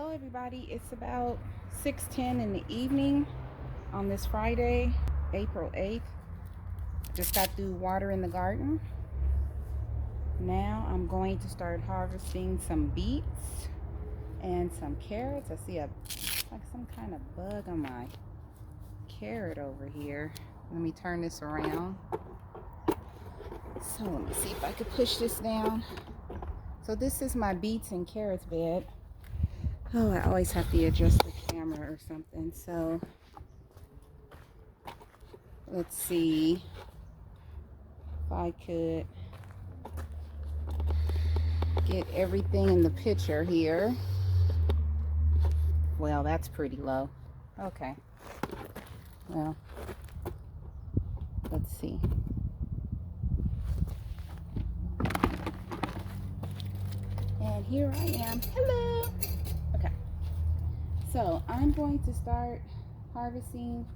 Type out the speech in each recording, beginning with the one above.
Hello everybody, it's about 6:10 in the evening on this Friday, April 8th. Just got through watering the garden. Now I'm going to start harvesting some beets and some carrots. I see like some kind of bug on my carrot over here. Let me turn this around. So let me see if I could push this down. So this is my beets and carrots bed. Oh, I always have to adjust the camera or something. So let's see if I could get everything in the picture here. Well, that's pretty low. Okay. Well, let's see. And here I am. Hello. Okay. So I'm going to start harvesting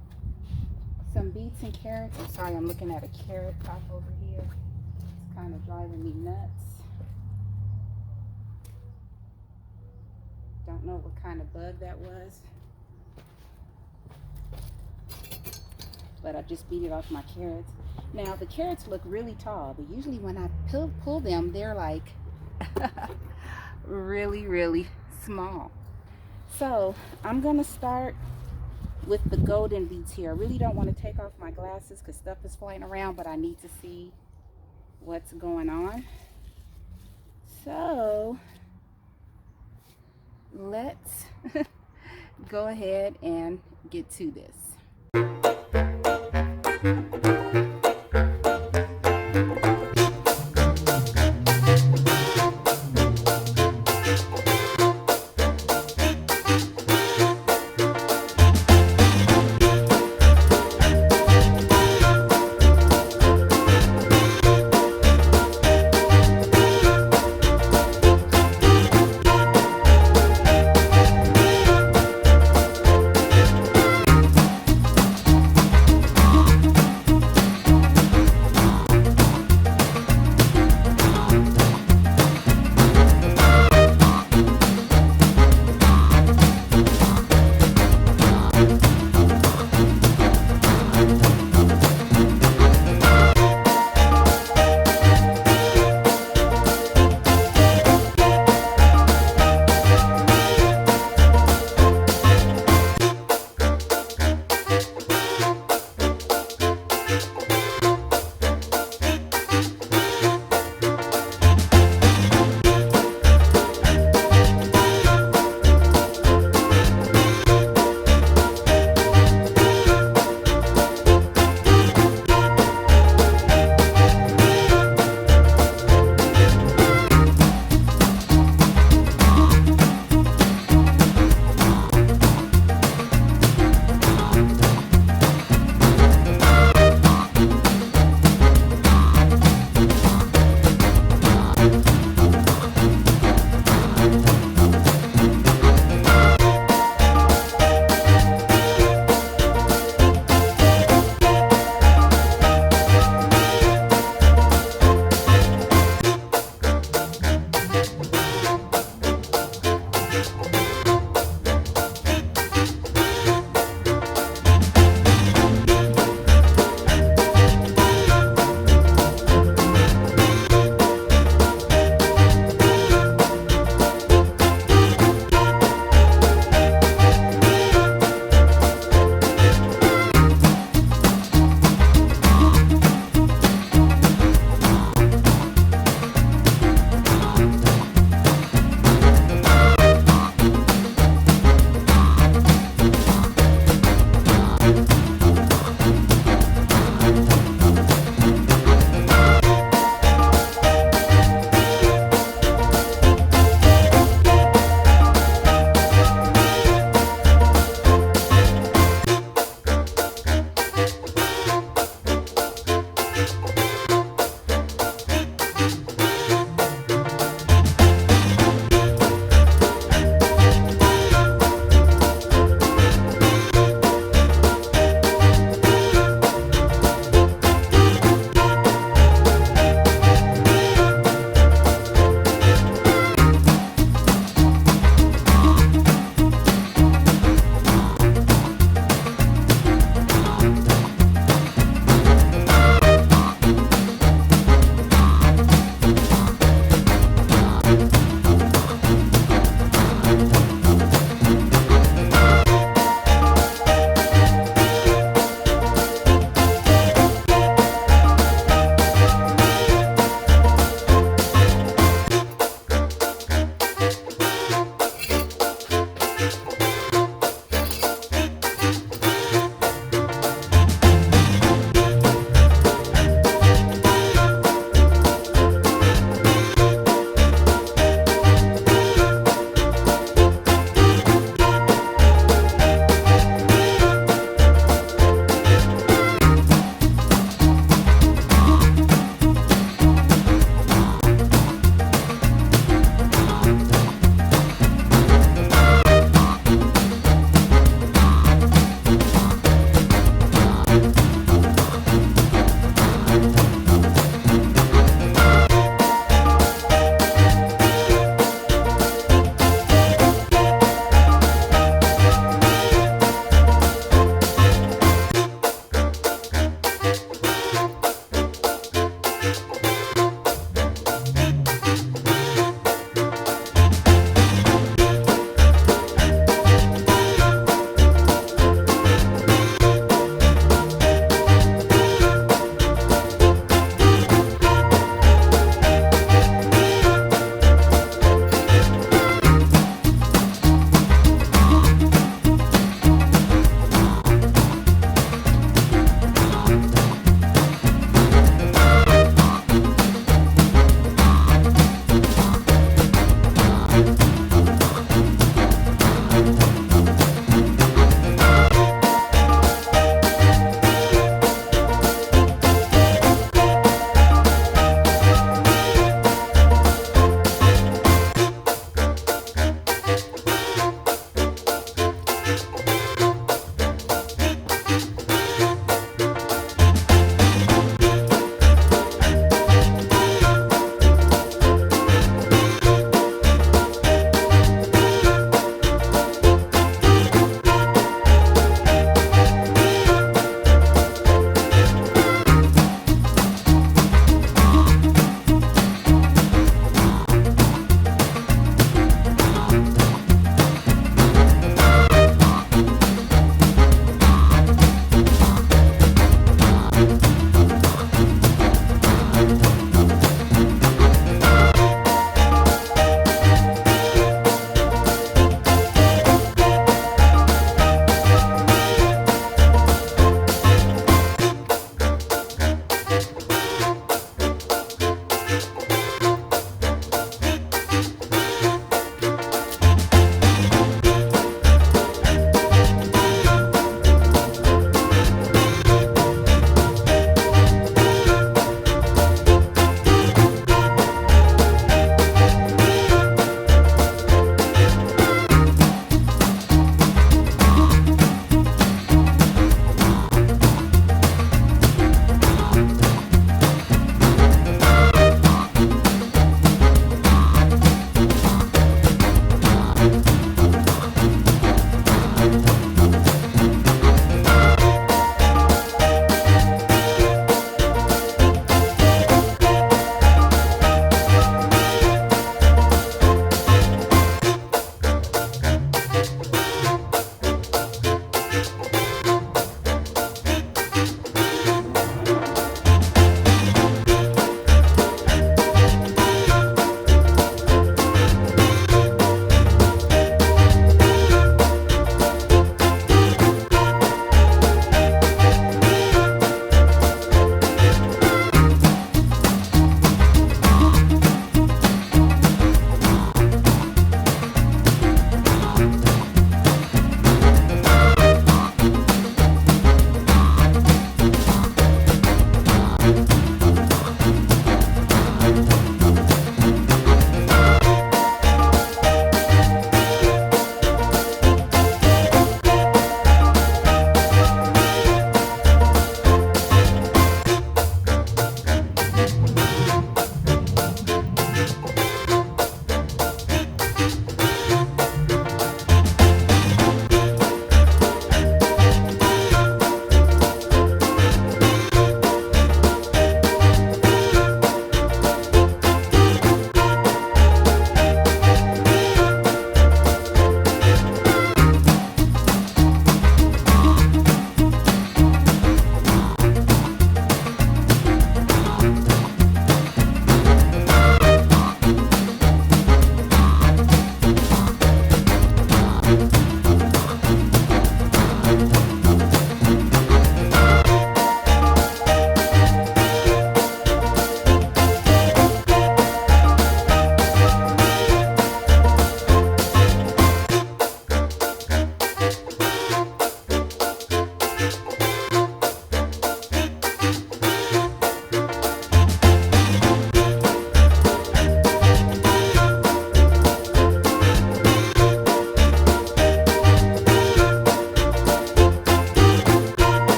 some beets and carrots. I'm sorry, I'm looking at a carrot top over here. It's kind of driving me nuts. Don't know what kind of bug that was, but I just beat it off my carrots. Now the carrots look really tall, but usually when I pull them, they're like really small. So I'm gonna start with the golden beets here. I really don't want to take off my glasses because stuff is flying around, but I need to see what's going on. So let's go ahead and get to this.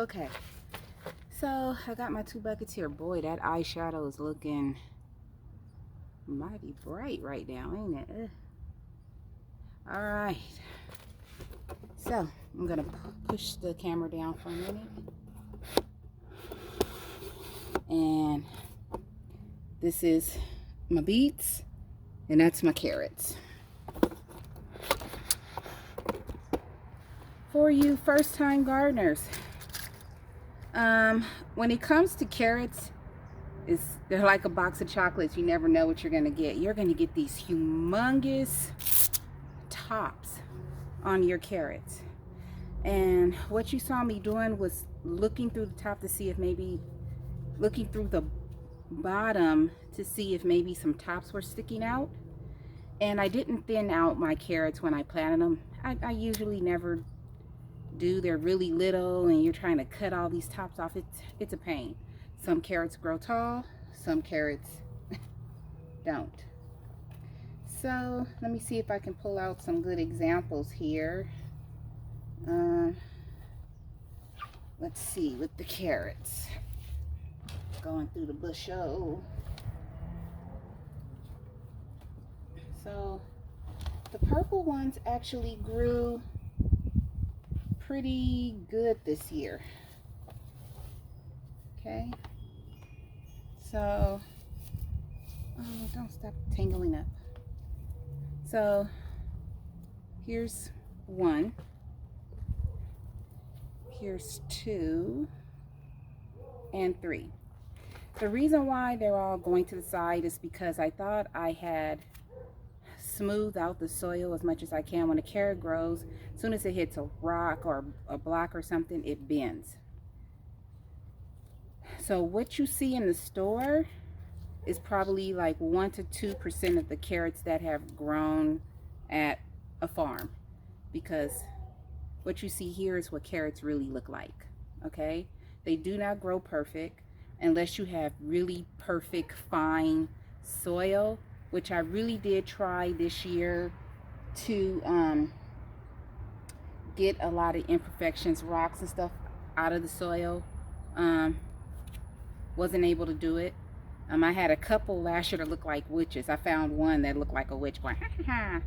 Okay, so I got my 2 buckets here. Boy, that eyeshadow is looking mighty bright right now, ain't it? All right, so I'm gonna push the camera down for a minute. And this is my beets, and that's my carrots. For you first-time gardeners, when it comes to carrots, they're like a box of chocolates. You never know what you're gonna get. You're gonna get these humongous tops on your carrots. And what you saw me doing was looking through the top to see if maybe, looking through the bottom to see if maybe some tops were sticking out. And I didn't thin out my carrots when I planted them. I usually never do. They're really little and you're trying to cut all these tops off. It's a pain. Some carrots grow tall, some carrots don't. So let me see if I can pull out some good examples here. Let's see with the carrots. Going through the bushel. So the purple ones actually grew pretty good this year. Okay, so don't stop tangling up. So here's 1, here's 2, and 3. The reason why they're all going to the side is because I thought I had smoothed out the soil as much as I can. When a carrot grows, as soon as it hits a rock or a block or something, it bends. So what you see in the store is probably like 1 to 2% of the carrots that have grown at a farm, because what you see here is what carrots really look like. Okay, they do not grow perfect unless you have really perfect fine soil, which I really did try this year to get a lot of imperfections, rocks and stuff out of the soil. Wasn't able to do it. I had a couple last year that looked like witches. I found one that looked like a witch going, ha ha ha.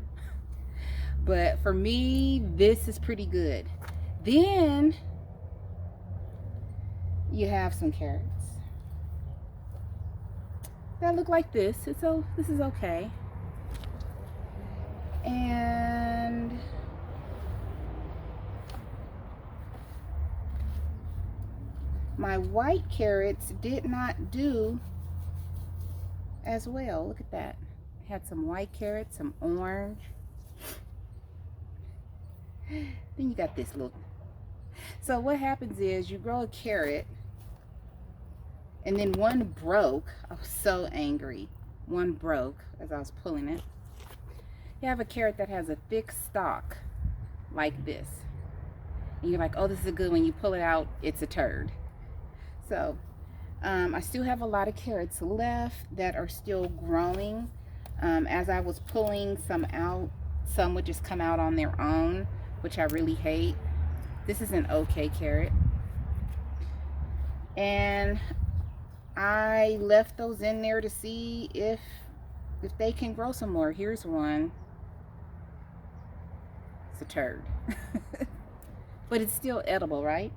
But for me, this is pretty good. Then you have some carrots that look like this. This is okay. And my white carrots did not do as well. Look at that. I had some white carrots, some orange. Then you got this little. So what happens is you grow a carrot and then one broke. I was so angry. One broke as I was pulling it. You have a carrot that has a thick stalk like this. And you're like, oh, this is a good one. You pull it out, it's a turd. So I still have a lot of carrots left that are still growing. As I was pulling some out, some would just come out on their own, which I really hate. This is an okay carrot. And I left those in there to see if they can grow some more. Here's one. It's a turd. But it's still edible, right?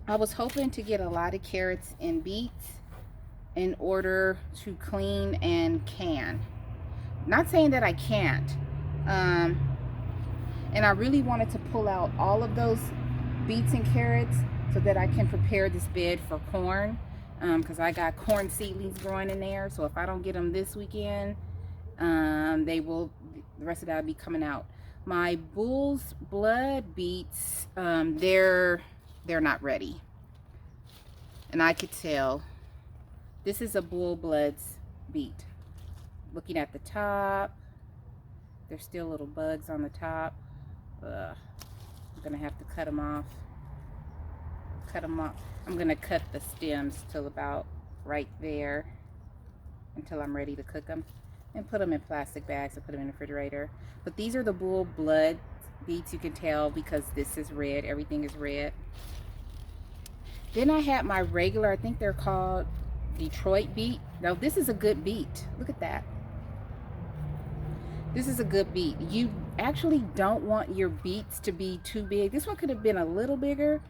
I was hoping to get a lot of carrots and beets in order to clean and can. Not saying that I can't. And I really wanted to pull out all of those beets and carrots so that I can prepare this bed for corn, because I got corn seedlings growing in there. So if I don't get them this weekend, the rest of that will be coming out. My bull's blood beets, they're not ready, and I could tell. This is a bull blood's beet. Looking at the top, there's still little bugs on the top. I'm gonna have to cut them off. I'm gonna cut the stems till about right there until I'm ready to cook them, and put them in plastic bags and put them in the refrigerator. But these are the bull blood beets. You can tell because this is red. Everything is red. Then I had my regular, I think they're called Detroit beet. Now this is a good beet. Look at that. This is a good beet. You actually don't want your beets to be too big. This one could have been a little bigger,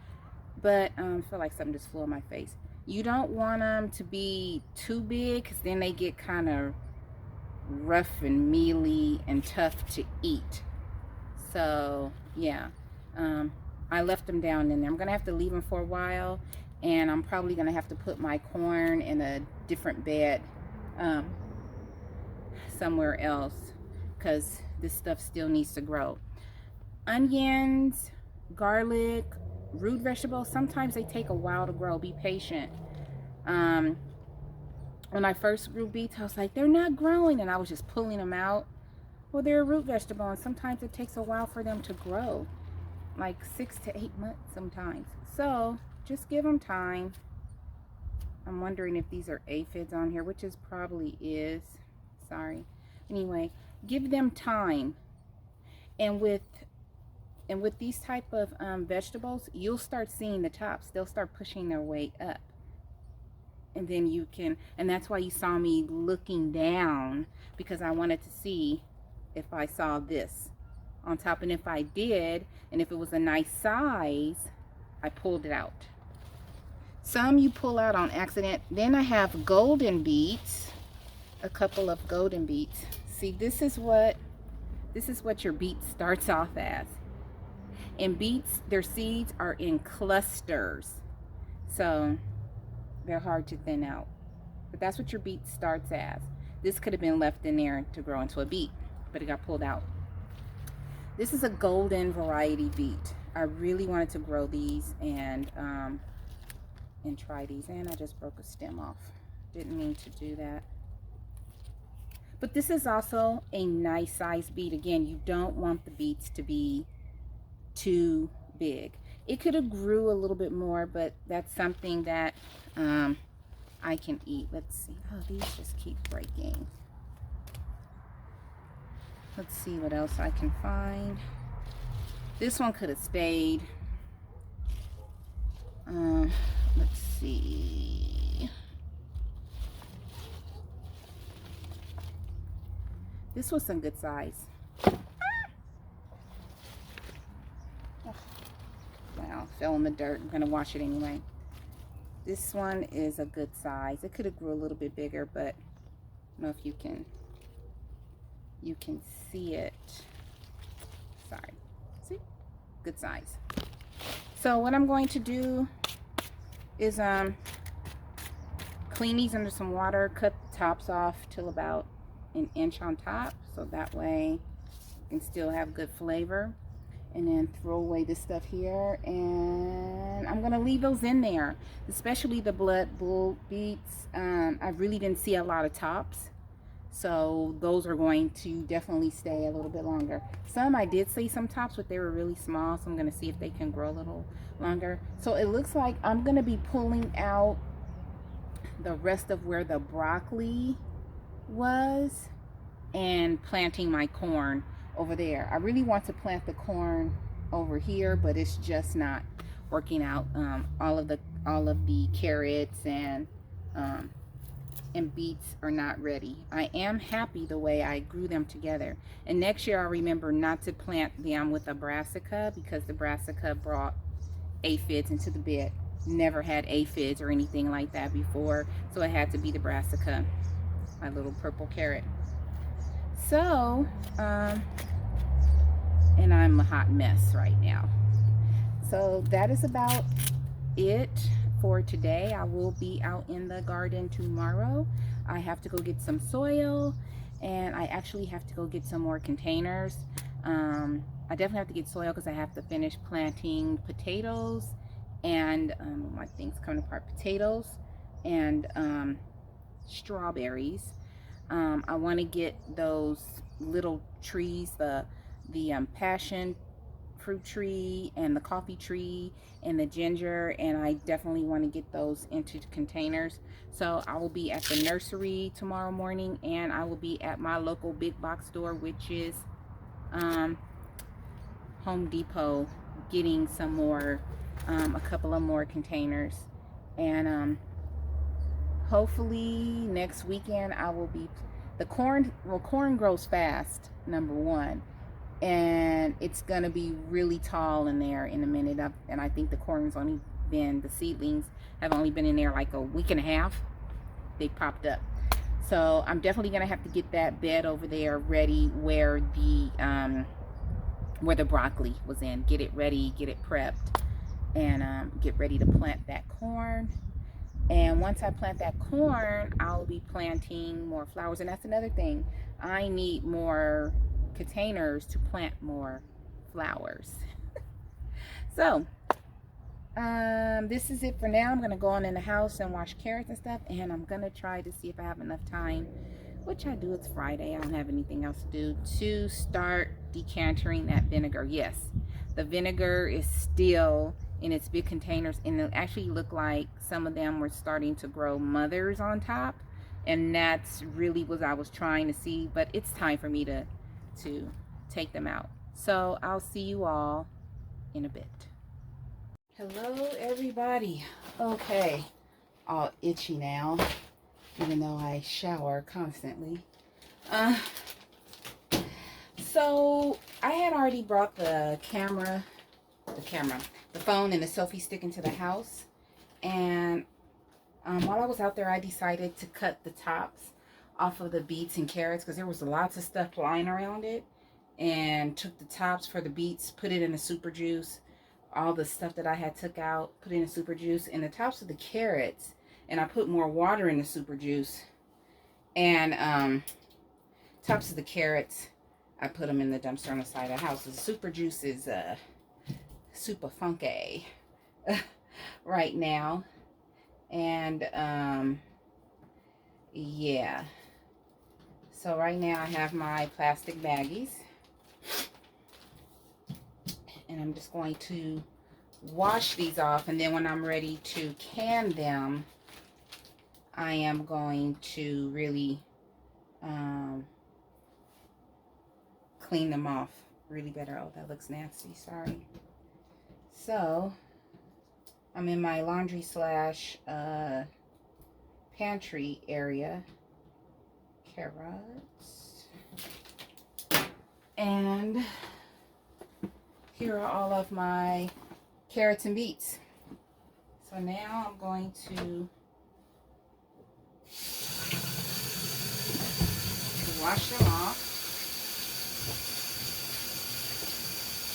but I feel like something just flew in my face. You don't want them to be too big because then they get kind of rough and mealy and tough to eat. So yeah, I left them down in there. I'm gonna have to leave them for a while, and I'm probably gonna have to put my corn in a different bed somewhere else because this stuff still needs to grow. Onions, garlic, root vegetables, sometimes they take a while to grow. Be patient. When I first grew beets, I was like, they're not growing, and I was just pulling them out. Well, they're a root vegetable, and sometimes it takes a while for them to grow, like 6 to 8 months sometimes. So just give them time. I'm wondering if these are aphids on here, which is probably is. Sorry. Anyway, give them time. And with these type of vegetables, you'll start seeing the tops. They'll start pushing their way up. And then you can, and that's why you saw me looking down, because I wanted to see if I saw this on top. And if I did, and if it was a nice size, I pulled it out. Some you pull out on accident. Then I have golden beets, a couple of golden beets. See, this is what your beet starts off as. And beets, their seeds are in clusters, so they're hard to thin out. But that's what your beet starts as. This could have been left in there to grow into a beet, but it got pulled out. This is a golden variety beet. I really wanted to grow these and try these. And I just broke a stem off. Didn't mean to do that. But this is also a nice size beet. Again, you don't want the beets to be too big. It could have grew a little bit more, but that's something that I can eat. Let's see. Oh, these just keep breaking. Let's see what else I can find. This one could have stayed. Let's see. This was some good size. Wow, fell in the dirt. I'm gonna wash it anyway. This one is a good size. It could have grew a little bit bigger, but I don't know if you can see it. Sorry. See? Good size. So what I'm going to do is clean these under some water, cut the tops off till about an inch on top, so that way you can still have good flavor. And then throw away this stuff here, and I'm gonna leave those in there, especially the blood bull beets. I really didn't see a lot of tops, so those are going to definitely stay a little bit longer. Some I did see some tops, but they were really small, so I'm gonna see if they can grow a little longer. So it looks like I'm gonna be pulling out the rest of where the broccoli was and planting my corn over there. I really want to plant the corn over here, but it's just not working out. All of the carrots and beets are not ready. I am happy the way I grew them together. And next year I'll remember not to plant them with a brassica, because the brassica brought aphids into the bed. Never had aphids or anything like that before, so it had to be the brassica, my little purple carrot. So, and I'm a hot mess right now. So that is about it for today. I will be out in the garden tomorrow. I have to go get some soil, and I actually have to go get some more containers. I definitely have to get soil because I have to finish planting potatoes and my things coming apart, potatoes and strawberries. I want to get those little trees, the passion fruit tree and the coffee tree and the ginger, and I definitely want to get those into containers. So I will be at the nursery tomorrow morning, and I will be at my local big box store, which is Home Depot, getting some more, a couple of more containers. And hopefully next weekend I will be, the corn, well, corn grows fast, number one, and it's gonna be really tall in there in a minute. And I think the corn's only been, the seedlings have only been in there like a week and a half. They popped up. So I'm definitely gonna have to get that bed over there ready where the broccoli was in. Get it ready, get it prepped, and get ready to plant that corn. And once I plant that corn, I'll be planting more flowers. And that's another thing. I need more containers to plant more flowers. So, this is it for now. I'm going to go on in the house and wash carrots and stuff. And I'm going to try to see if I have enough time, which I do. It's Friday. I don't have anything else to do, to start decantering that vinegar. Yes, the vinegar is still in its big containers, and it actually looked like some of them were starting to grow mothers on top, and that's really what I was trying to see. But it's time for me to take them out. So I'll see you all in a bit. Hello everybody. Okay, all itchy now, even though I shower constantly. So I had already brought the phone and the selfie stick into the house, and while I was out there, I decided to cut the tops off of the beets and carrots because there was lots of stuff lying around it, and took the tops for the beets, put it in the super juice, all the stuff that I had took out, put it in the super juice, and the tops of the carrots, and I put more water in the super juice, and tops of the carrots, I put them in the dumpster on the side of the house. The super juice is super funky right now. And yeah. So right now I have my plastic baggies. And I'm just going to wash these off. And then when I'm ready to can them, I am going to really clean them off really better. Oh, that looks nasty. Sorry. So I'm in my laundry slash pantry area. Carrots. And here are all of my carrots and beets. So now I'm going to wash them off.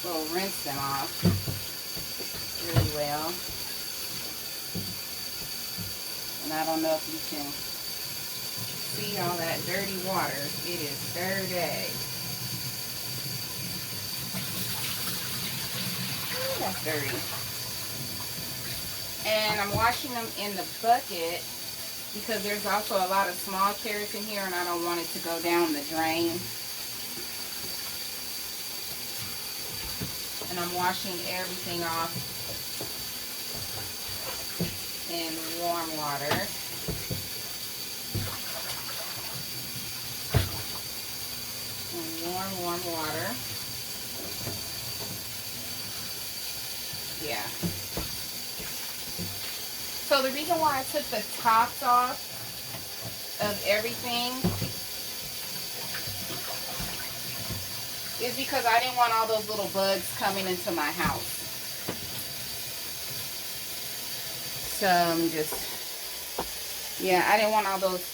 Well, rinse them off really well. And I don't know if you can see all that dirty water. It is dirty. Ooh, that's dirty. And I'm washing them in the bucket because there's also a lot of small carrots in here and I don't want it to go down the drain. And I'm washing everything off in warm water. In warm water. Yeah. So the reason why I took the tops off of everything is because I didn't want all those little bugs coming into my house. So I'm just, yeah, I didn't want all those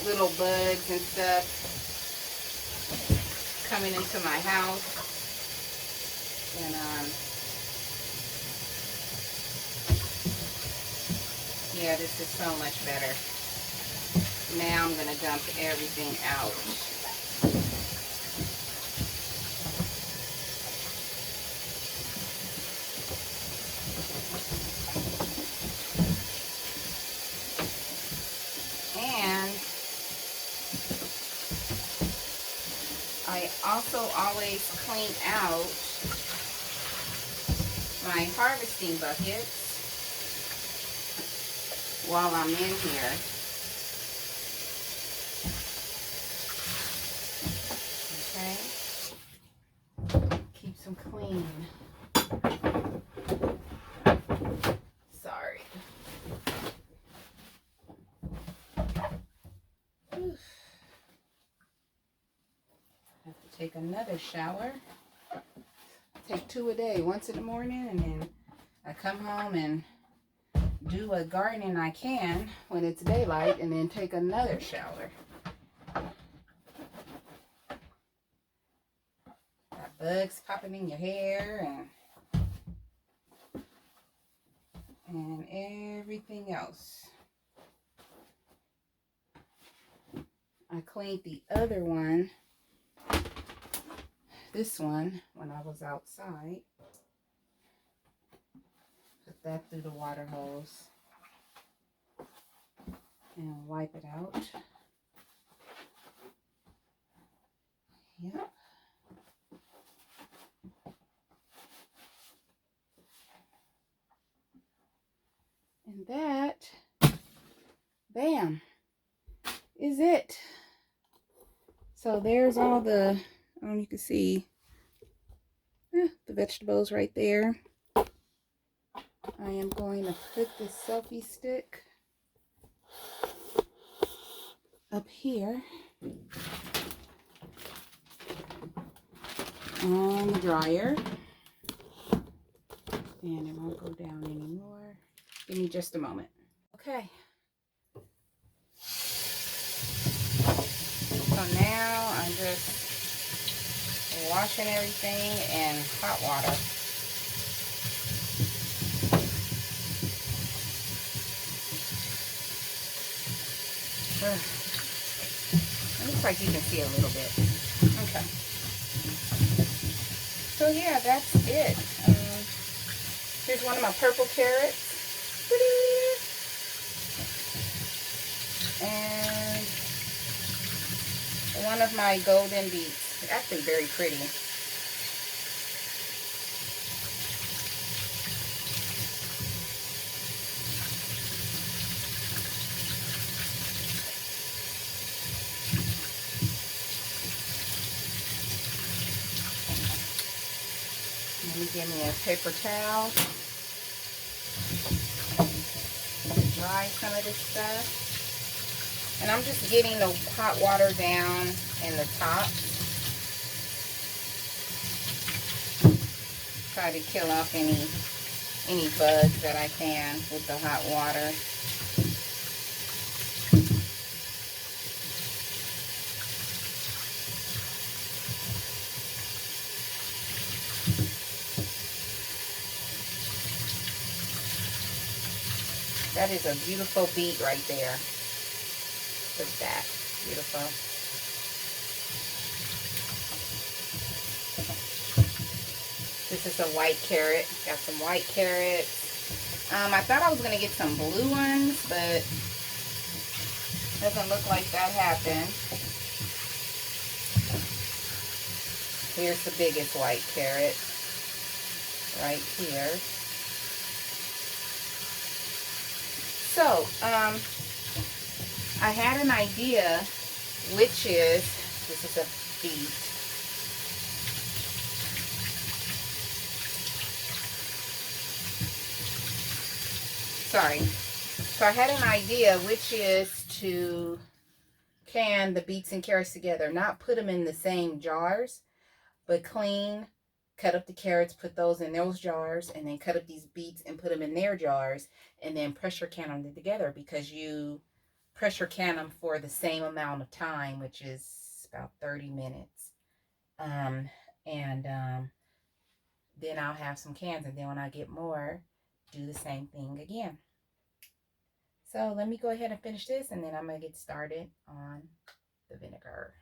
little bugs and stuff coming into my house. And yeah, this is so much better. Now I'm gonna dump everything out. And I also always clean out my harvesting buckets while I'm in here. Okay. Keeps them clean. Sorry. have to take another shower. I take 2 a day, once in the morning, and then I come home and do what gardening I can when it's daylight, and then take another shower. Got bugs popping in your hair and everything else. I cleaned the other one, this one, when I was outside. Put that through the water hose and wipe it out. Yep. And that, bam, is it. So there's all the, you can see the vegetables right there. I am going to put this selfie stick up here on the dryer. And it won't go down anymore. Give me just a moment. Okay. So now I'm just washing everything in hot water. It looks like you can see a little bit. Okay. So yeah, that's it. Here's one of my purple carrots. And one of my golden beets. They're actually very pretty. Let me give me a paper towel to dry some of this stuff. And I'm just getting the hot water down in the top. Try to kill off any bugs that I can with the hot water. That is a beautiful beet right there. Look at that. Beautiful. This is a white carrot. Got some white carrots. I thought I was going to get some blue ones, but doesn't look like that happened. Here's the biggest white carrot right here. So, I had an idea, which is, this is a beet. Sorry. So I had an idea, which is to can the beets and carrots together. Not put them in the same jars, but clean, cut up the carrots, put those in those jars, and then cut up these beets and put them in their jars, and then pressure can them together, because you pressure can them for the same amount of time, which is about 30 minutes. Then I'll have some cans, and then when I get more, do the same thing again. So let me go ahead and finish this, and then I'm going to get started on the vinegar.